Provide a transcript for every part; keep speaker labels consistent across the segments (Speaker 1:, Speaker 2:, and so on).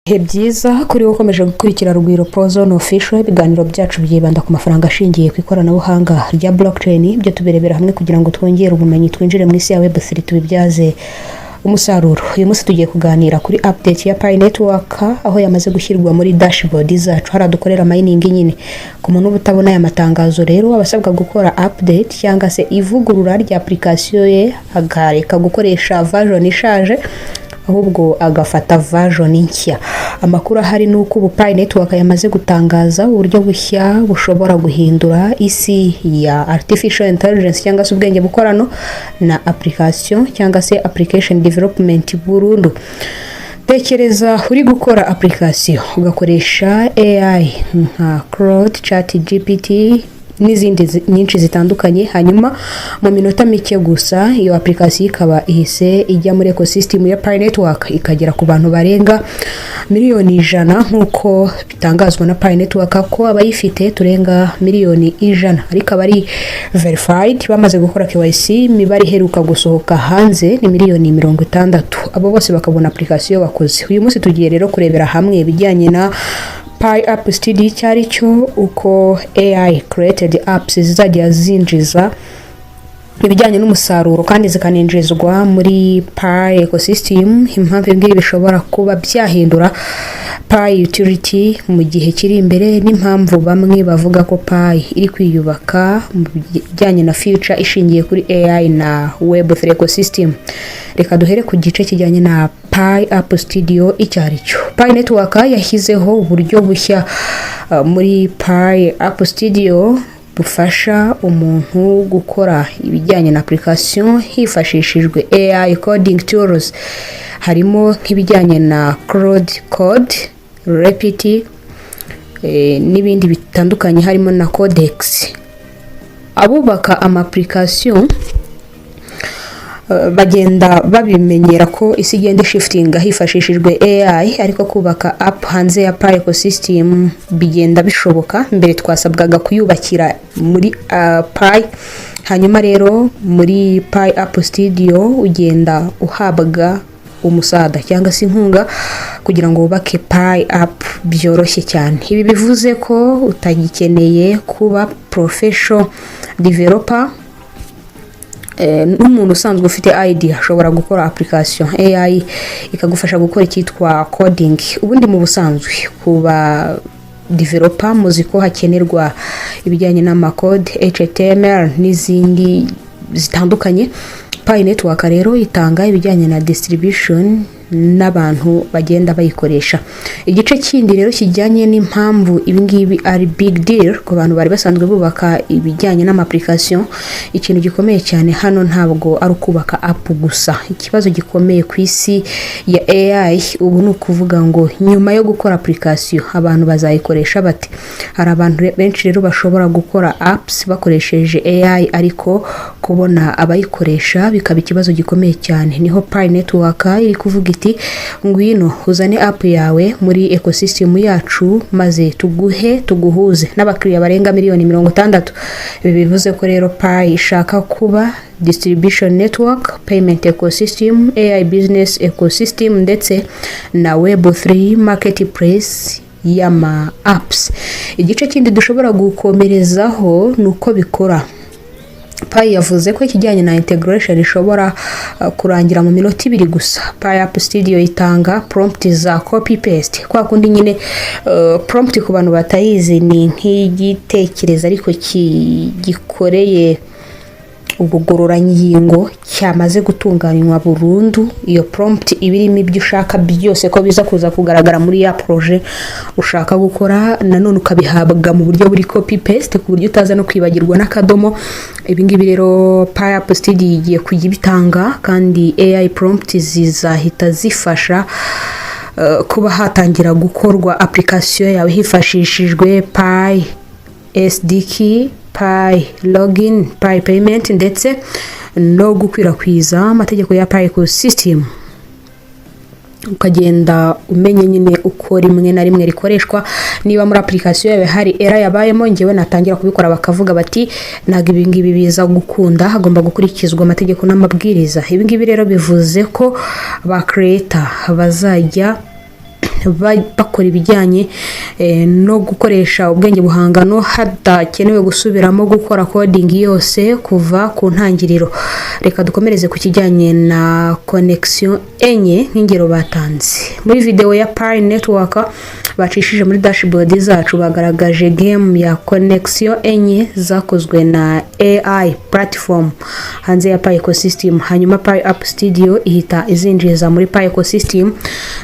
Speaker 1: Ibihe byiza kuri wowe ukomeje gukurikira Rugwiro Pro Zone Official. Ibiganiro byacu byibanda ku mafaranga ashingiye ku ikoranabuhanga rya blockchain, ibyo tubirebera hamwe kugira ngo twongere ubumenyi, twinjire mu isi ya Web3 tubibyaze umusaruro. Uyu munsi tugiye kuganira kuri update ya Pi Network, aho yamaze gushyirwa muri dashboard zacu haradukorera mining nyine. Ku muntu ubutabona aya matangazo rero abasabwa gukora update cyangwa se ivugurura rya application ye, agareka gukoresha version ishaje ahubwo agafata version nshya. Amakuru ahari nuko ubu Pi Network yamaze gutangaza uburyo bushya bushobora guhindura isi ya artificial intelligence cyangwa se ubwenge bukorano na application cyangwa se application development burundu. Tekereza uri gukora application ugakoresha AI nka Claude, ChatGPT n'izindi nyinshi zitandukanye, hanyuma mu minota mike gusa iyo application ikaba ihise ijya muri ecosystem ya Pi Network ikagera ku bantu barenga miliyoni 100 nkuko bitangazwa na Pi Network ko abayifite turenga miliyoni 100, ariko abari verified bamaze gukora KYC imibare iheruka gusohoka hanze ni miliyoni 60. Abo bose bakabona application bakoze. Uyu munsi tugiye rero kurebera hamwe ibijyanye na Pi App Studio cyari cyo, uko AI created apps zizajya zinjiza ibijyanye n'umusaruro kandi zikaninjizwa muri Pi ecosystem, impamvu ibyo bishobora kuba byahindura Pi utility mu gihe kiri imbere, n'impamvu bamwe bavuga ko Pi iri kwiyubaka mu bijyanye na future ishingiye kuri AI na Web3 ecosystem. Reka duhere ku gice kijyanye na Pi App Studio icyari cyo. Pi Network yashyizeho uburyo bushya muri Pi App Studio bufasha umuntu gukora ibijyanye na application hifashishijwe AI coding tools, harimo nk'ibijyanye na Claude Code, Repiti n'ibindi bitandukanye, harimo na Codex. Abubaka ama application bagenda babimenyera ko isi igenda shifting hifashishijwe AI, ariko kubaka app hanze ya Pi ecosystem bigenda bishoboka. Mbere twasabwaga kuyubakira muri Pi, hanyuma rero muri Pi App Studio ugenda uhabwa umusada cyangwa se inkunga kugira ngo ubake Pi app byoroshye cyane. Ibi bivuze ko utagikeneye kuba professional developer. N'umuntu usanzwe ufite idea ashobora gukora application. AI ikagufasha gukora icyitwa coding. Ubundi mu busanzwe kuba developer muzi ko hakenerwa ibijyanye n'amakode HTML n'izindi zitandukanye. Pi Network rero itanga ibijyanye na distribution n'abantu bagenda bayikoresha. Igice kindi rero kijyanye n'impamvu ibingibi ari big deal ku bantu bari basanzwe bubaka ibijyanye n'ama application. Ikintu gikomeye cyane hano ntabwo ari ukubaka app gusa. Ikibazo gikomeye ku isi ya AI ubu ni ukuvuga ngo nyuma yo gukora application abantu bazayikoresha bate. Hari abantu benshi rero bashobora gukora apps bakoresheje AI, ariko kubona abayikoresha bikaba ikibazo gikomeye cyane. Niho Pi Network iri kuvuga iti ngwino uzane app yawe muri ecosystem yacu maze tuguhuze n'abakiriya barenga miliyoni 60. Ibi bivuze ko rero Pi ishaka kuba distribution network, payment ecosystem, AI business ecosystem ndetse na Web3 marketplace y'ama apps. Igice kindi dushobora gukomerezaho nuko bikora. Pi yavuze ko ikijyanye na integration ishobora kurangira mu minota 2 gusa. Pi App Studio itanga prompt za copy paste. Kwa kundi nyine prompt ku bantu batayizi ni nk'igitekerezo ariko gikoreye ubugororangingo cyamaze gutunganywa burundu. Iyo prompt ibirimo ibyo ushaka byose ko biza kuza kugaragara muri ya projet ushaka gukora, nanone ukabihabwa mu buryo buri copy paste ku buryo utaza no kwibagirwa n'akadomo. Ibingibi rero Pi App Studio igiye kugibitanga, kandi AI prompt zizahita zifasha kuba hatangira gukorwa application yawe hifashishijwe Pi SDK, Pi login, Pi payment ndetse no gukwirakwiza amategeko ya Pi ecosystem. Ukagenda umenye nyine uko rimwe na rimwe rikoreshwa. Niba muri application yawe hari error yabayemo, ngewe natangira kubikora bakavuga bati naga ibingibi biza gukunda, hagomba gukurikizwa amategeko n'amabwiriza. Ibingibi rero bivuze ko ba creator bazajya bakora ibijyanye no gukoresha ubwenge buhangano hadakenewe gusubiramo gukora coding yose kuva ku ntangiriro. Reka dukomereze ku kijyanye na connection enye nk'ingero batanze muri video ya Pi Network bacishije muri dashboard zacu. Bagaragaje game ya connection enye zakozwe na AI platform hanze ya Pi ecosystem. Hanyuma Pi App Studio ihita izinjiza muri Pi ecosystem.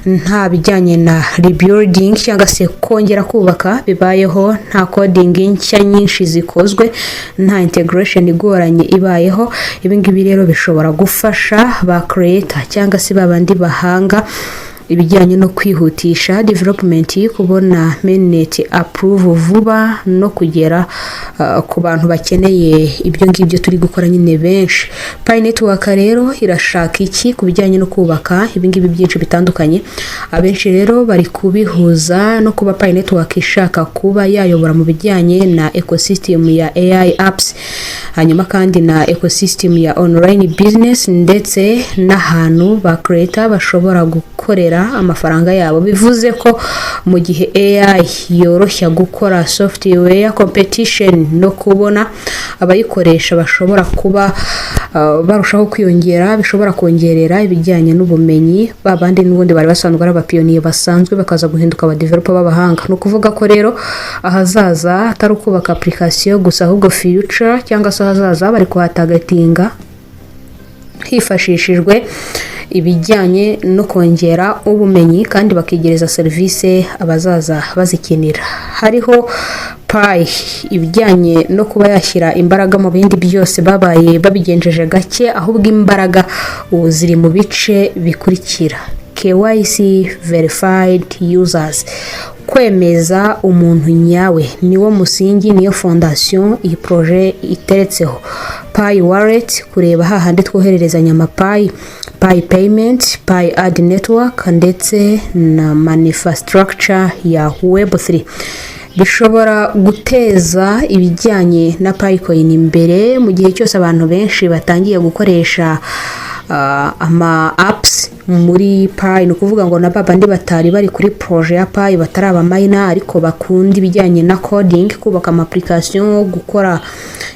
Speaker 1: Nta bijyanye na rebuilding cyangwa se kongera kubaka bibayeho, nta coding nshya nyinshi zikozwe, nta integration igoranye ibayeho. Ibi ngibi rero bishobora gufasha ba creator cyangwa se babandi bahanga ibijyanye no kwihutisha development, kubona mainnet approve vuba no kugera ku bantu bakeneye ibyo ngibyo turi gukora nyine benshi. Pi Network rero irashaka iki ku bijyanye no kubaka ibi ngibi byinshi bitandukanye. Abenshi rero bari kubihuza no kuba Pi Network ishaka kuba yayobora mu bijyanye na ecosystem ya AI apps, hanyuma kandi na ecosystem ya online business, ndetse n'ahantu ba creator bashobora gukorera amafaranga yabo. Bivuze ko mu gihe AI yoroshya gukora software competition no kubona abayikoresha bashobora kuba barushaho kwiyongera, bishobora kongerera ibijyanye n'ubumenyi babandi n'ubundi bari basanzwe ari abapiyoniye basanzwe bakaza guhinduka aba developer b'abahanga. No kuvuga ko rero ahazaza atari kubaka application gusa, ahubwo future cyangwa se ahazaza bari kuhatagatinga hifashishijwe ibijyanye no kongera ubumenyi kandi bakigereza serivisi abazaza bazikenera. Hariho Pi ibijyanye no kuba yashyira imbaraga mu bindi byose babaye babigenjeje gake, ahubwo imbaraga ziri mu bice bikurikira: KYC verified users, kwemeza umuntu nyawe niwo musingi, niyo fondation iyi projet iteretseho. Pi wallet, kureba hahandi twohererezanya amapayi. Pi payment, Pi ad network, ndetse na manufacture ya web3 bishobora guteza ibijyanye na Pi coin imbere mu gihe cyose abantu benshi batangiye gukoresha ama apps muri Pi. No kuvuga ngo na babandi batari bari kuri projet ya Pi batari abamayina ariko bakunda ibijyanye na coding, kubaka ama application, gukora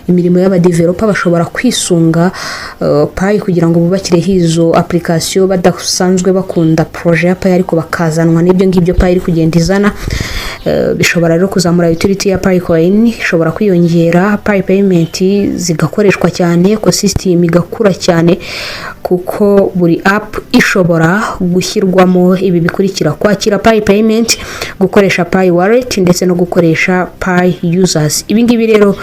Speaker 1: imirimo y'aba developer, bashobora kwisunga Pi kugira ngo bubakire hizo application badasanzwe bakunda projet ya Pi ariko bakazanwa n'ibyo ngibyo Pi iri kugenda izana. Bishobora rero kuzamura utility ya Pi coin, ishobora kwiyongera, Pi payment zigakoreshwa cyane, ecosystem igakura cyane, kuko buri app ishobora gushyirwamo ibi bikurikira: kwakira Pi payment, gukoresha Pi wallet, ndetse no gukoresha Pi users. Ibi ngibi rero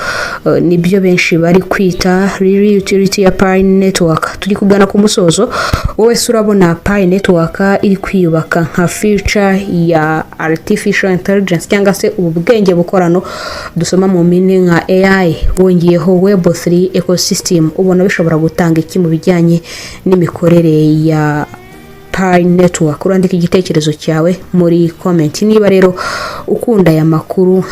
Speaker 1: nibyo benshi bari kwita real utility ya Pi Network. Turi kugana ku musozo. Wowe urabona Pi Network iri kwiyubaka nka future ya artificial intelligence cyangwa se ubwenge bukorano dusoma mu mpine nka AI, wongeyeho web3 ecosystem, ubona bishobora gutanga iki mu bijyanye n'imikorere ya Pi Network? Urandika igitekerezo cyawe muri comment. Niba rero ukunda aya makuru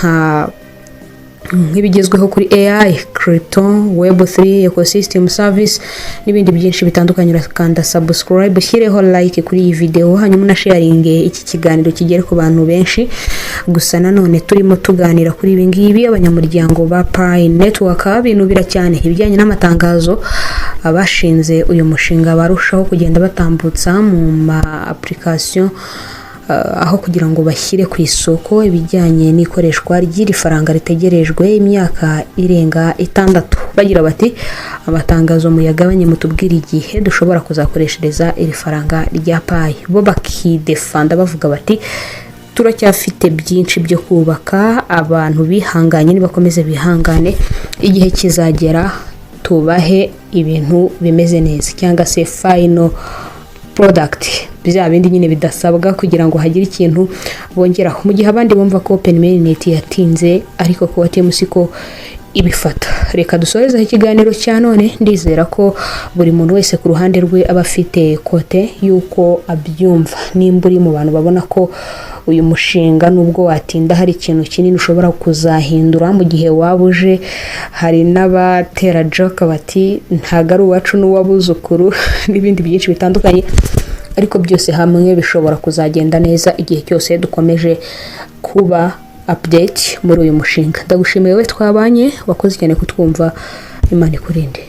Speaker 1: nk'ibigezweho kuri AI, crypto, web3, ecosystem service n'ibindi byinshi bitandukanye, urakanda subscribe, ushyireho like kuri iyi video, hanyuma na sharing iki kiganiro kigere ku bantu benshi. Gusa nanone turimo tuganira kuri ibi ngibi, abanyamuryango ba Pi Network binubira cyane ibijyanye n'amatangazo abashinze uyu mushinga barushaho kugenda batambutsa mu ma application aho kugira ngo bashyire ku isoko ibijyanye n'ikoreshwa ry'iri faranga ritegerejwe imyaka irenga 6. Bagira bati amatangazo muyagabanye mutubwira igihe dushobora kuzakoreshereza iri faranga rya Pi. Bo bakidefanda bavuga bati turacyafite byinshi byo kubaka, abantu bihanganye nibakomeze bihangane, igihe kizagera tubahe ibintu bimeze neza cyangwa se final product, bya bindi nyine bidasabwa kugira ngo hagire ikintu bongeraho. Mu gihe abandi bumva ko Open Mainnet yatinze ariko ko TMC ko ibifata. Reka dusoreze ikiganiro cya none. Ndizera ko buri muntu wese ku ruhande rwe aba afite kote yuko abyumva. Nimba uri mu bantu babona ko uyu mushinga nubwo watinda hari ikintu kinini ushobora kuzahindura mu gihe wabuje, hari n'abatera joke bati ntago ari uwacu n'uwabuzukuru n'ibindi byinshi bitandukanye, ariko byose hamwe bishobora kuzagenda neza igihe cyose dukomeje kuba update muri uyu mushinga. Ndagushimiye we twabanye, wakoze cyane kutwumva. Imana ikurinde.